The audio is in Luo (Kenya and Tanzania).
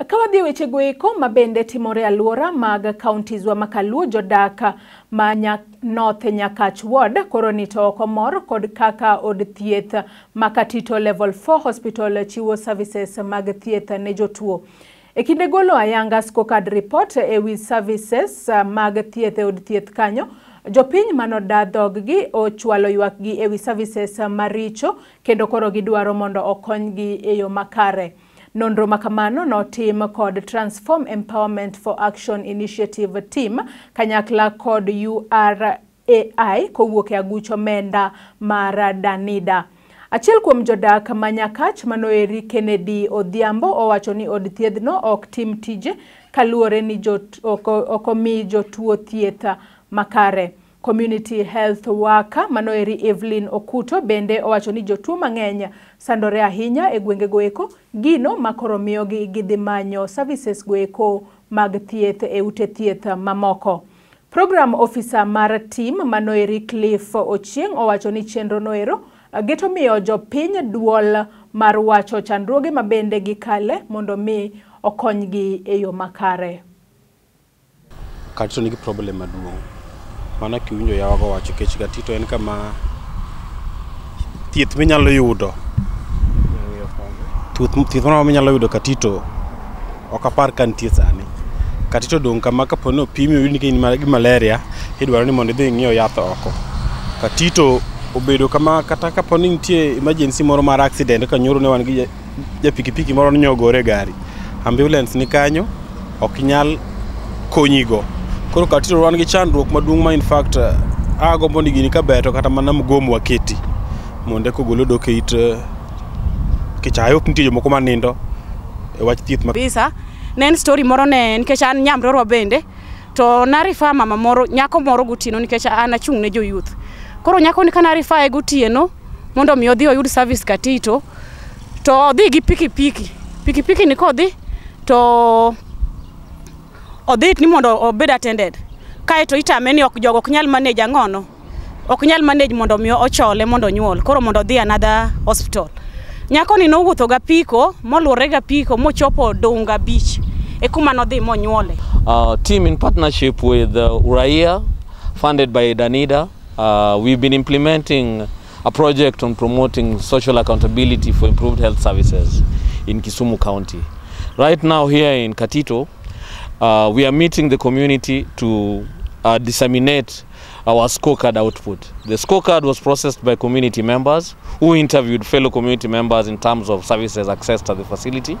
Kawadhi weche goeko mabende timore aluora mag counties wa makaluo jodak ma North Nyakach Ward koro nito oko mor kod kaka od thieth ma Katito level 4 hospital chiwo services mag thieth ne jotuo. E kinde golo ayanga scorecard report ewi services mag thieth e od thieth kanyo, jopiny manodadhog gi ochwalo ywak gi ewi services maricho kendo koro gidwaro mondo okonygi e yo makare. Nonro makamano notim kod Transform Empowerment for Action Initiative team kanyakla kod URAI kowuok e agucho menda mar Danida. Achiel kuom jodak ma Nyakach manoeri Kennedy Odhiambo owacho ni od thiedhno ok tim tije kaluore ni okomi jotuo thieth makare. Community health worker manoeri Evelyn Okuto bende owacho ni jotuo mang'eny sandore ahinya e gwenge goeko gino makoro miyogi gidhi manyo services goeko mag thieth e ute thieth mamoko. Program officer mar team manoeri Cliff Ochieng owacho ni chenro noero geto miyo jopiny duol mar wacho chandruoge mabende gikale mondo mi okonygi e yo makare. Katito nigi problem maduong'. Mana kiwinjo yawago wacho kech Katito en kama thieth minyalo yudo. Thieth minyalo yudo Katito ok apar kan thieth sani. Katito dong kama kapono pimi oyudi gi malaria idwaro ni mondo idhi ing'iyo yath oko. Katito obedo kama kata kapono nitie emergency moro mar accident ka nyoro ne wan gi ja pikipiki moro nyogore gari. Ambulance ni kanyo ok nyal konyigo. Koro Katito wan gi chandruok maduong' ma in fact agombo ni gini kabeto kata mana mgomo waketi monde kogolo dok e it kichayo nitie jomoko manindo e wach thieth bisa nen story moro ne nikech an nyamrorwa bende to narifa mama moro nyako moro gutino nikech an achung' ne jo youth. Koro nyako ni kana rifa e gutieno mondo mi odhi oyud service Katito to odhi gi pikipiki ni kodhi to odhi ni mondo obed attended kae to itame ni ok jogo ok nyal manage ang'ono ok nyal manage mondo mi ochole mondo nyuol koro mondo dhi another hospital. Nyako ni nowuotho ga piko moluore ga piko mochopo Dunga Beach e kuma no dhi monyuole. Team in partnership with URAI funded by Danida, we've been implementing a project on promoting social accountability for improved health services in Kisumu County. Right now here in Katito, we are meeting the community to disseminate our scorecard output. The scorecard was processed by community members who interviewed fellow community members in terms of services accessed at the facility.